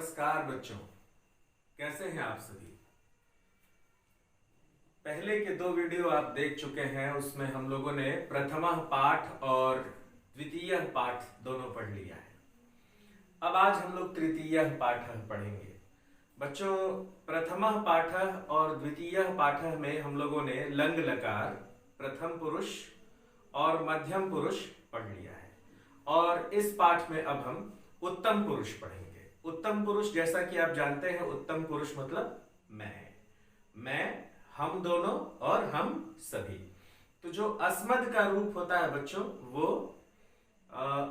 नमस्कार बच्चों, कैसे हैं आप सभी। पहले के दो वीडियो आप देख चुके हैं, उसमें हम लोगों ने प्रथमः पाठ और द्वितीय पाठ दोनों पढ़ लिया है। अब आज हम लोग तृतीय पाठ पढ़ेंगे। बच्चों, प्रथमः पाठ और द्वितीय पाठ में हम लोगों ने लंग लकार, प्रथम पुरुष और मध्यम पुरुष पढ़ लिया है और इस पाठ में अब हम उत्तम पुरुष पढ़ेंगे। उत्तम पुरुष जैसा कि आप जानते हैं, उत्तम पुरुष मतलब मैं, हम दोनों और हम सभी। तो जो अस्मद का रूप होता है बच्चों, वो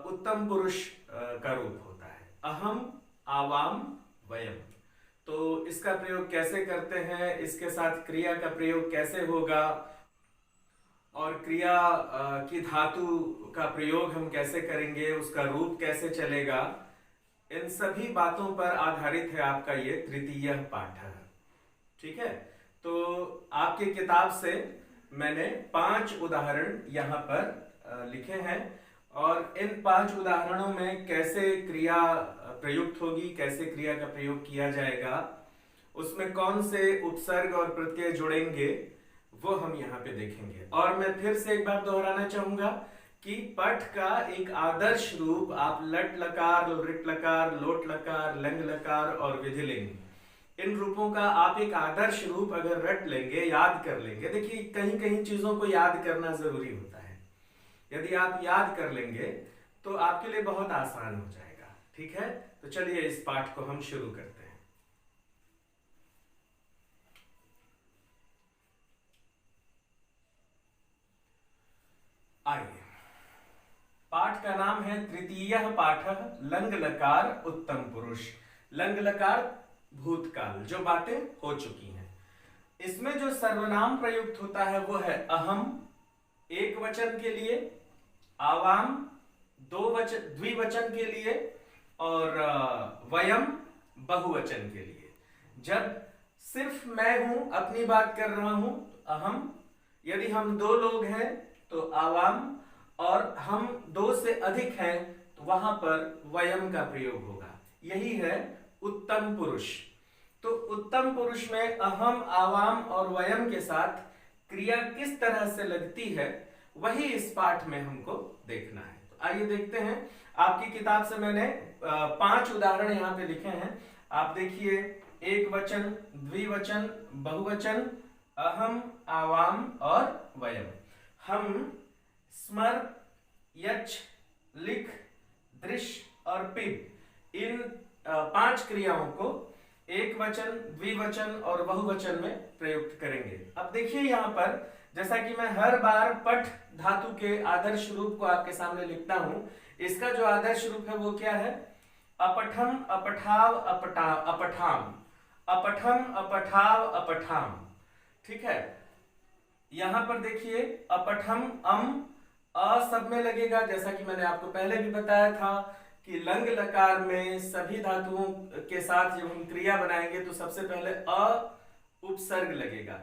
उत्तम पुरुष का रूप होता है। अहम, आवाम, वयम। तो इसका प्रयोग कैसे करते हैं, इसके साथ क्रिया का प्रयोग कैसे होगा और क्रिया की धातु का प्रयोग हम कैसे करेंगे, उसका रूप कैसे चलेगा, इन सभी बातों पर आधारित है आपका ये तृतीय पाठ। ठीक है, तो आपकी किताब से मैंने 5 उदाहरण यहाँ पर लिखे हैं और इन 5 उदाहरणों में कैसे क्रिया प्रयुक्त होगी, कैसे क्रिया का प्रयोग किया जाएगा, उसमें कौन से उपसर्ग और प्रत्यय जुड़ेंगे, वो हम यहाँ पे देखेंगे। और मैं फिर से एक बार दोहराना चाहूंगा कि पठ का एक आदर्श रूप आप लट लकार, रिट लकार, लोट लकार, लंग लकार और विधिलिंग, इन रूपों का आप एक आदर्श रूप अगर रट लेंगे, याद कर लेंगे। देखिए, कहीं कहीं चीजों को याद करना जरूरी होता है। यदि आप याद कर लेंगे तो आपके लिए बहुत आसान हो जाएगा। ठीक है, तो चलिए इस पाठ को हम शुरू करते हैं। आइए, पाठ का नाम है तृतीय पाठ, लंग लकार उत्तम पुरुष। लंग लकार भूतकाल, जो बातें हो चुकी हैं। इसमें जो सर्वनाम प्रयुक्त होता है वो है अहम एक वचन के लिए, आवाम द्विवचन के लिए और वयम बहुवचन के लिए। जब सिर्फ मैं हूं, अपनी बात कर रहा हूं, अहम। यदि हम 2 लोग हैं तो आवाम, और हम 2 से अधिक हैं तो वहां पर वयम का प्रयोग होगा। यही है उत्तम पुरुष। तो उत्तम पुरुष में अहम, आवाम और वयम के साथ क्रिया किस तरह से लगती है, वही इस पाठ में हमको देखना है। तो आइए देखते हैं। आपकी किताब से मैंने 5 उदाहरण यहाँ पे लिखे हैं। आप देखिए, एक वचन, द्विवचन, बहुवचन, अहम, आवाम और वयम। हम स्मर, यच, लिख, दृश्य और पिब, इन 5 क्रियाओं को एक वचन, द्विवचन और बहुवचन में प्रयुक्त करेंगे। अब देखिए यहाँ पर, जैसा कि मैं हर बार पठ धातु के आदर्श रूप को आपके सामने लिखता हूं, इसका जो आदर्श रूप है वो क्या है? अपठम, अपठाव, अपठाम, अपठम, अपठाव, अपठाम। ठीक है, यहां पर देखिए, अपठम अ सब में लगेगा। जैसा कि मैंने आपको पहले भी बताया था कि लंग लकार में सभी धातुओं के साथ जब हम क्रिया बनाएंगे तो सबसे पहले अ उपसर्ग लगेगा।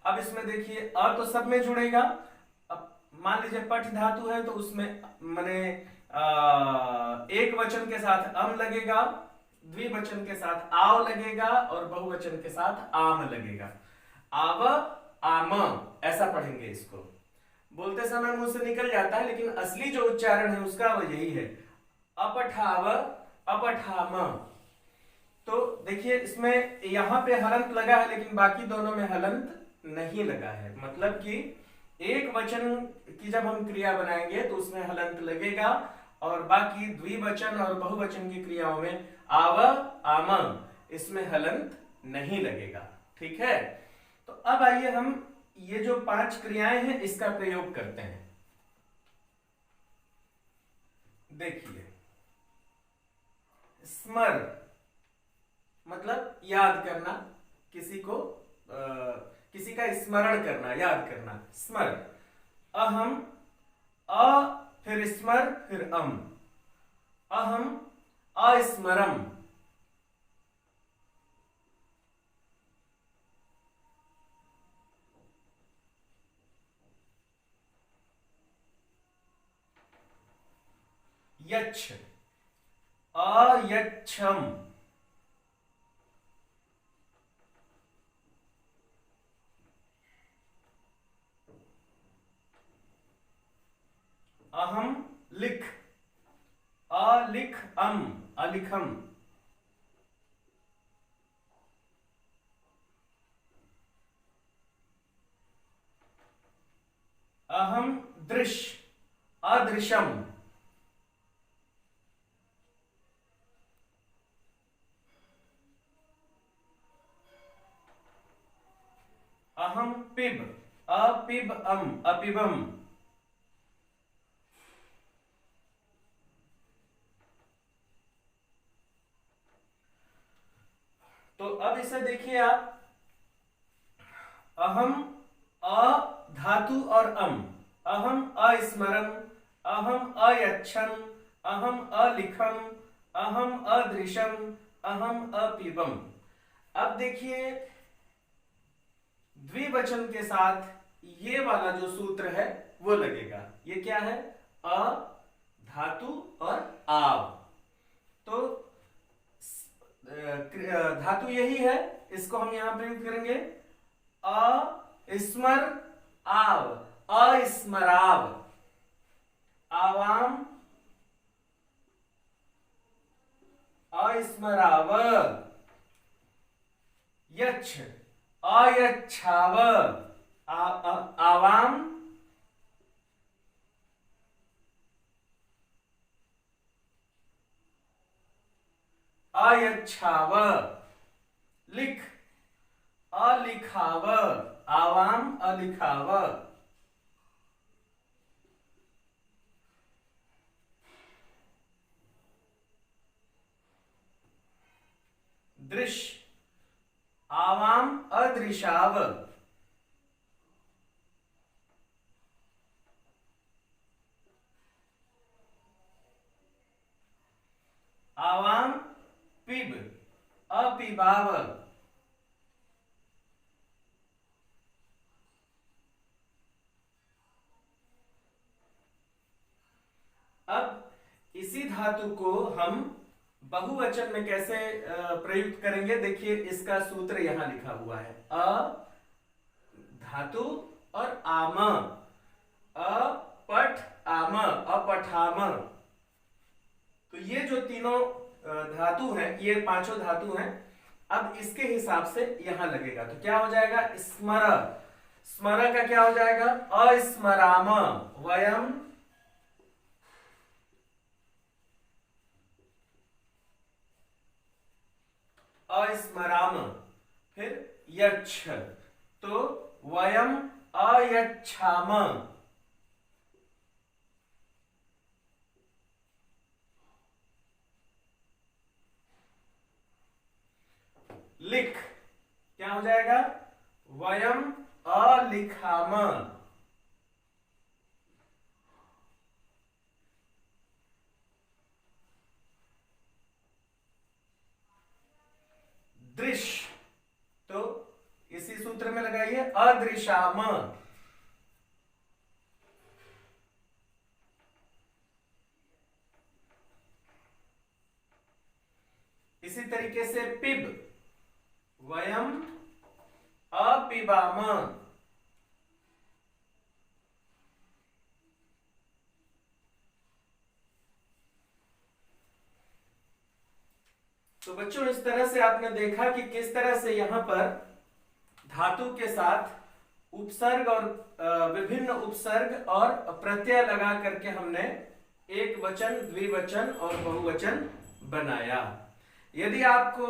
अब इसमें देखिए, अ तो सब में जुड़ेगा। अब मान लीजिए पठ धातु है तो उसमें माने एक वचन के साथ अम लगेगा, द्विवचन के साथ आव लगेगा और बहुवचन के साथ आम लगेगा। आव, आम, ऐसा पढ़ेंगे इसको। बोलते समय मुंह से निकल जाता है, लेकिन असली जो उच्चारण है उसका वो यही है, अपठाव, अपठाम। तो देखिए, इसमें यहां पे हलंत लगा है लेकिन बाकी दोनों में हलंत नहीं लगा है। मतलब कि एक वचन की जब हम क्रिया बनाएंगे तो उसमें हलंत लगेगा और बाकी द्विवचन और बहुवचन की क्रियाओं में आव, आम, इसमें हलंत नहीं लगेगा। ठीक है, तो अब आइए हम ये जो 5 क्रियाएं हैं इसका प्रयोग करते हैं। देखिए, स्मर मतलब याद करना, किसी को किसी का स्मरण करना, याद करना, स्मर। अहम, अ फिर स्मर फिर अम, अहम अस्मरम। यच्छ, अयच्छम, अहम लिख, अलिख अम, अलिखम। अहम दृश्य, अदृशम। अहम पिब, अपिब अम, अपिबम। तो अब इसे देखिए आप, अहम अ धातु और अम, अहम अस्मरम, अहम अयच्छम, अहम अलिखम, अहम अदृशम, अहम अपिबम। अब देखिए द्विवचन के साथ ये वाला जो सूत्र है वो लगेगा। ये क्या है? अ धातु और आव। तो धातु यही है, इसको हम यहां प्रयुक्त करेंगे। अस्मर आव, अस्मराव, आवाम अस्मराव, यच्छ अयच्छाव, आवाम अयच्छाव, लिख अलिखाव, आवाम अलिखाव। दृश्य आवाम अदृशाव, आवाम पिब अपिबाव। अब इसी धातु को हम बहुवचन में कैसे प्रयुक्त करेंगे? देखिए इसका सूत्र यहां लिखा हुआ है। अ धातु और आम, अपठ आम, अपठाम। तो ये जो तीनों धातु हैं, ये पांचों धातु हैं। अब इसके हिसाब से यहां लगेगा तो क्या हो जाएगा? स्मर, स्मर का क्या हो जाएगा? अस्मराम, वयम अस्मराम। फिर यच्छ, तो वयम अयच्छाम। लिख क्या हो जाएगा? वयम अलिखाम। दृश्य, तो इसी सूत्र में लगाइए, अदृशाम। इसी तरीके से पिब, वयम अपिबाम। तो बच्चों इस तरह से आपने देखा कि किस तरह से यहां पर धातु के साथ उपसर्ग और विभिन्न उपसर्ग और प्रत्यय लगा करके हमने एक वचन, द्विवचन और बहुवचन बनाया। यदि आपको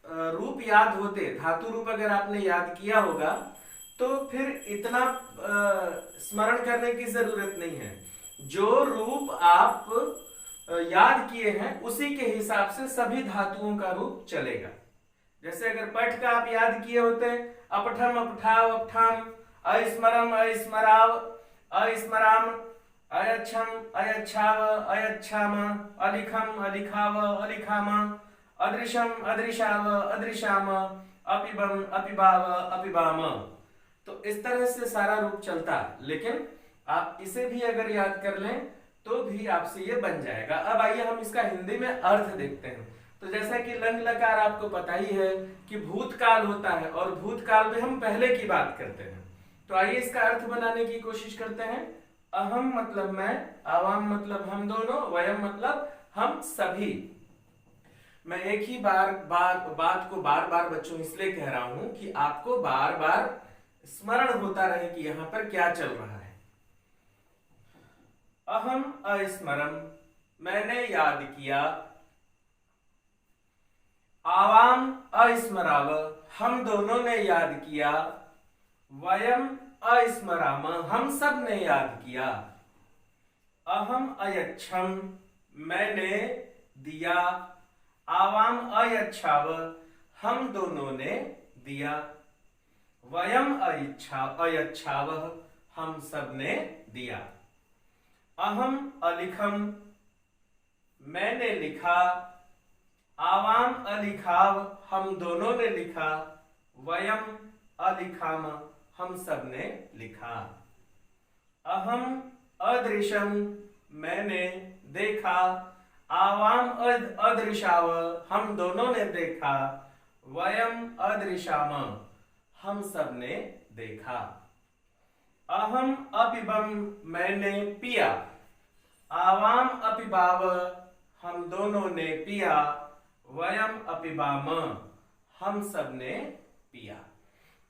रूप याद होते, धातु रूप अगर आपने याद किया होगा तो फिर इतना स्मरण करने की जरूरत नहीं है। जो रूप आप याद किए हैं उसी के हिसाब से सभी धातुओं का रूप चलेगा। जैसे अगर पठ का आप याद किए होते, अपठम अपठाव अपठाम, अस्मरम अस्मराव अस्मराम, अयच्छम अयच्छाव अयच्छाम, अलिखम अलिखाव अलिखाम, अदृशम अदृशाव अदृशाम, अपिबम अपिबाव अपिबाम। तो इस तरह से सारा रूप चलता। लेकिन आप इसे भी अगर याद कर लें तो भी आपसे ये बन जाएगा। अब आइए हम इसका हिंदी में अर्थ देखते हैं। तो जैसा कि लंग लकार आपको पता ही है कि भूतकाल होता है और भूतकाल में हम पहले की बात करते हैं। तो आइए इसका अर्थ बनाने की कोशिश करते हैं। अहम मतलब मैं, आवाम मतलब हम दोनों, वयम मतलब हम सभी। मैं एक ही बात को बार बार बच्चों इसलिए कह रहा हूं कि आपको बार बार स्मरण होता रहे कि यहां पर क्या चल रहा है। अहम अस्मरम, मैंने याद किया। आवाम अस्मराव, हम दोनों ने याद किया। वयम अस्मराम, हम सब ने याद किया। अहम अयच्छम, मैंने दिया। आवाम अयच्छाव, हम दोनों ने दिया। वयम अयच्छाव, हम सब ने दिया। अहम अलिखम, मैंने लिखा। आवाम अलिखाव, हम दोनों ने लिखा। वयम अलिखाम, हम सब ने लिखा। अहम अदृशम, मैंने देखा। आवाम अदृशाव, हम दोनों ने देखा। वयम अदृशाम, हम सब ने देखा। अहम अपिबम, मैंने पिया। आवाम अपिबाव, हम दोनों ने पिया। वयम अपिबाम, हम सब ने पिया।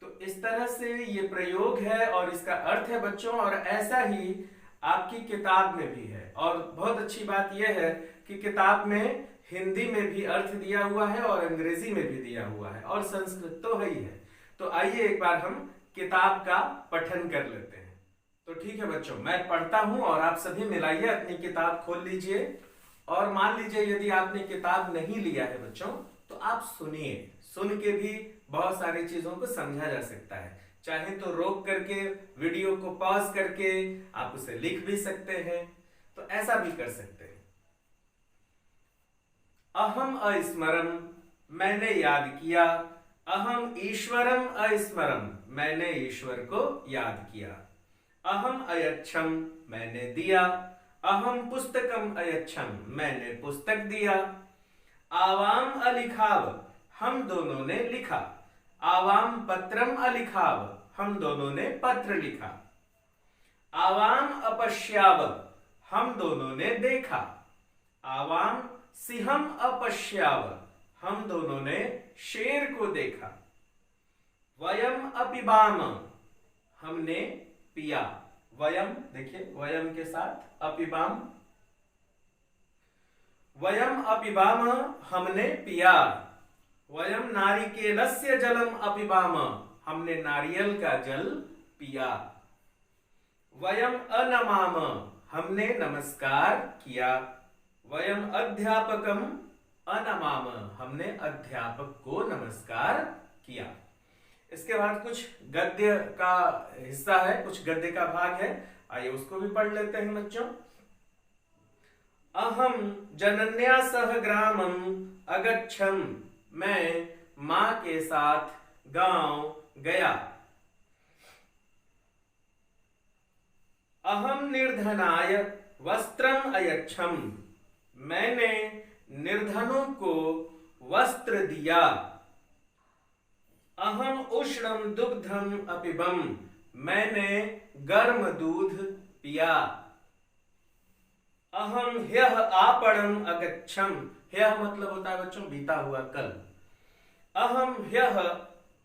तो इस तरह से ये प्रयोग है और इसका अर्थ है बच्चों, और ऐसा ही आपकी किताब में भी है। और बहुत अच्छी बात यह है कि किताब में हिंदी में भी अर्थ दिया हुआ है और अंग्रेजी में भी दिया हुआ है और संस्कृत तो है ही है। तो आइए एक बार हम किताब का पठन कर लेते हैं। तो ठीक है बच्चों, मैं पढ़ता हूं और आप सभी मिलाइए, अपनी किताब खोल लीजिए। और मान लीजिए यदि आपने किताब नहीं लिया है बच्चों, तो आप सुनिए। सुन के भी बहुत सारी चीजों को समझा जा सकता है। चाहे तो रोक करके वीडियो को पॉज करके आप उसे लिख भी सकते हैं, तो ऐसा भी कर सकते हैं। अहम अस्मरम, मैंने याद किया। अहम ईश्वरम अस्मरम, मैंने ईश्वर को याद किया। अहम अयच्छम, मैंने दिया। अहम पुस्तकम अयच्छम, मैंने पुस्तक दिया। आवाम अलिखाव, हम दोनों ने लिखा। आवाम पत्रम अलिखाव, हम दोनों ने पत्र लिखा। आवाम अपश्याव, हम दोनों ने देखा। आवाम सिंहम अपश्याव, हम दोनों ने शेर को देखा। वयम अपिबाम, हमने पिया। वयम देखिए, वयम के साथ अपिबाम। वयम अपिबाम, हमने पिया। वयम नारिकेलस्य जलम अपिबाम, हमने नारियल का जल पिया। वयम अनमाम, हमने नमस्कार किया। वयम अध्यापकम अनमाम, हमने अध्यापक को नमस्कार किया। इसके बाद कुछ गद्य का हिस्सा है, कुछ गद्य का भाग है, आइए उसको भी पढ़ लेते हैं बच्चों। अहम जनन्या सह ग्रामम अगच्छम, मैं मां के साथ गांव गया। अहम निर्धनाय वस्त्रम अयच्छम, मैंने निर्धनों को वस्त्र दिया। अहम उष्णम दुग्धम अपिबम, मैंने गर्म दूध पिया। अहम ह्यः आपणम अगच्छम, ह्यः मतलब होता है बच्चों बीता हुआ कल। अहम ह्यः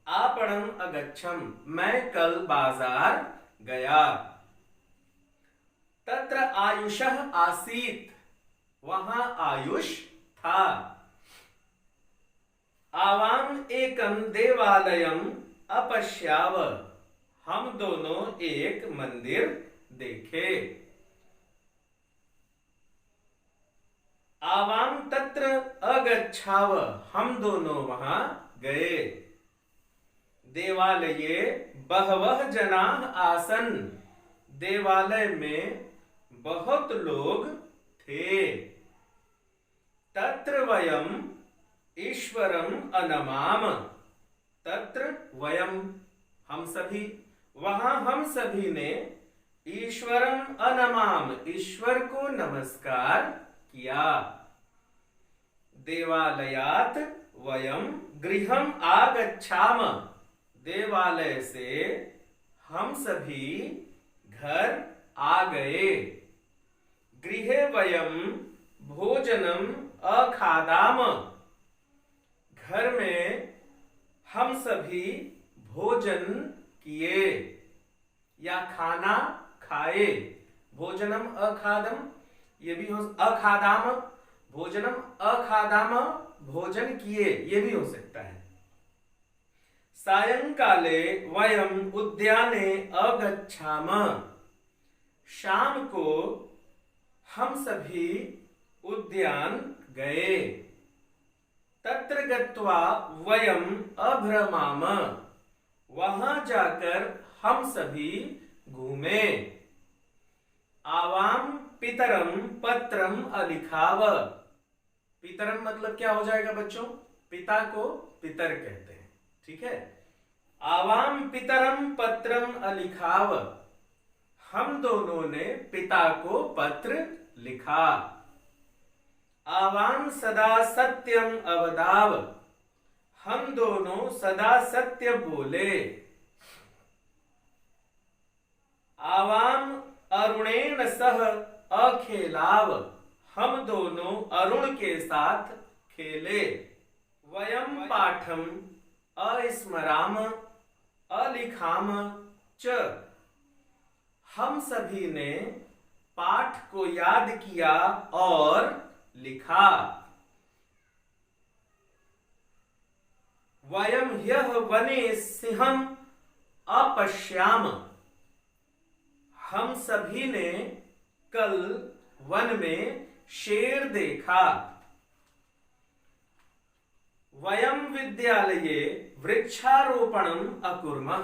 आपणम अगच्छम, मैं कल बाजार गया। तत्र आयुषः आसीत, वहां आयुष था। आवाम एकम देवालयम अपश्याव, हम दोनों एक मंदिर देखे। आवाम तत्र अगच्छाव, हम दोनों वहां गए। देवालये बहवः जनाः आसन, देवालय में बहुत लोग थे। तत्र वयम ईश्वरम अनमाम, तत्र वयम हम सभी, वहां हम सभी ने ईश्वरम अनमाम, ईश्वर को नमस्कार किया। देवालयात वयम गृहम आगच्छाम, देवालय से हम सभी घर आ गए। गृहे वयम भोजनम अखादाम, घर में हम सभी भोजन किए या खाना खाए। भोजनम अखादम, ये भी हो, अखादाम भोजनम, अखादाम भोजन किए, ये भी हो सकता है। सायंकाले वयम उद्याने अगच्छाम, शाम को हम सभी उद्यान गए। तत्र गत्वा वयम अभ्रमाम, वहां जाकर हम सभी घूमे। आवाम पितरम पत्रम अलिखाव, पितरम मतलब क्या हो जाएगा बच्चों? पिता को पितर कहते हैं, ठीक है। आवाम पितरम पत्रम अलिखाव, हम दोनों ने पिता को पत्र लिखा। आवाम सदा सत्यम अवदाव, हम दोनों सदा सत्य बोले। आवाम अरुणेन सह अखेलाव, हम दोनों अरुण के साथ खेले। वयम पाठम अस्मराम अलिखाम च, हम सभी ने पाठ को याद किया और लिखा। वयम ह्यः वने सिंहम अपश्याम, हम सभी ने कल वन में शेर देखा। वयम विद्यालये वृक्षारोपणम अकुर्मः,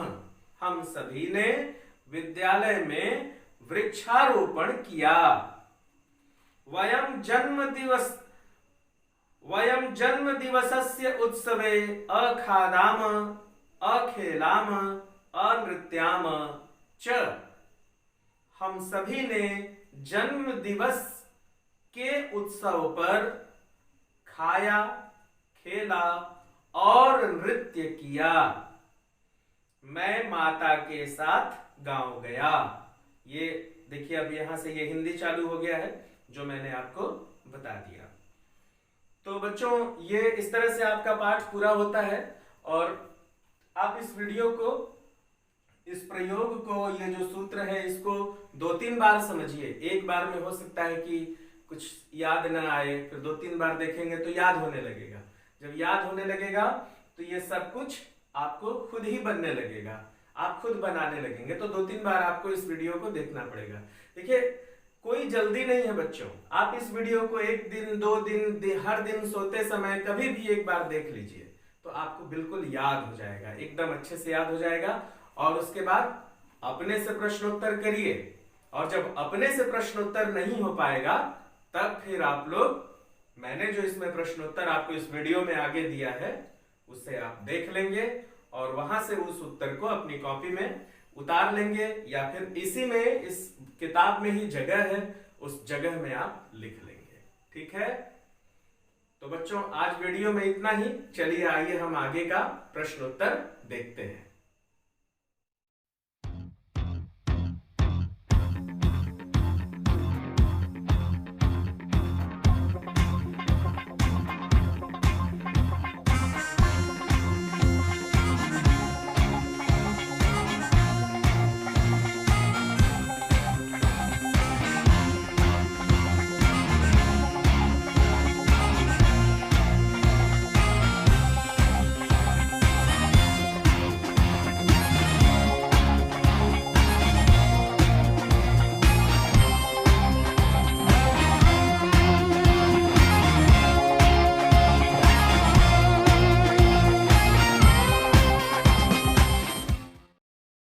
हम सभी ने विद्यालय में वृक्षारोपण किया। वयम जन्म दिवसस्य उत्सवे अखादाम अखेलाम अनृत्याम च, हम सभी ने जन्म दिवस के उत्सव पर खाया, खेला और नृत्य किया। मैं माता के साथ गांव गया। ये देखिए, अब यहां से ये हिंदी चालू हो गया है जो मैंने आपको बता दिया। तो बच्चों, ये इस तरह से आपका पाठ पूरा होता है और आप इस वीडियो को, इस प्रयोग को, ये जो सूत्र है इसको 2-3 बार समझिए। एक बार में हो सकता है कि कुछ याद ना आए, फिर 2-3 बार देखेंगे तो याद होने लगेगा। जब याद होने लगेगा तो ये सब कुछ आपको खुद ही बनने लगेगा, आप खुद बनाने लगेंगे। तो 2-3 बार आपको इस वीडियो को देखना पड़ेगा। देखिए, कोई जल्दी नहीं है बच्चों, आप इस वीडियो को 1 दिन 2 दिन हर दिन सोते समय कभी भी एक बार देख लीजिए तो आपको बिल्कुल याद हो जाएगा, एकदम अच्छे से याद हो जाएगा। और उसके बाद अपने से प्रश्नोत्तर करिए, और जब अपने से प्रश्नोत्तर नहीं हो पाएगा तब फिर आप लोग, मैंने जो इसमें प्रश्नोत्तर आपको इस वीडियो में आगे दिया है उसे आप देख लेंगे और वहां से उस उत्तर को अपनी कॉपी में उतार लेंगे, या फिर इसी में, इस किताब में ही जगह है, उस जगह में आप लिख लेंगे। ठीक है, तो बच्चों आज वीडियो में इतना ही। चलिए आइए हम आगे का प्रश्नोत्तर देखते हैं।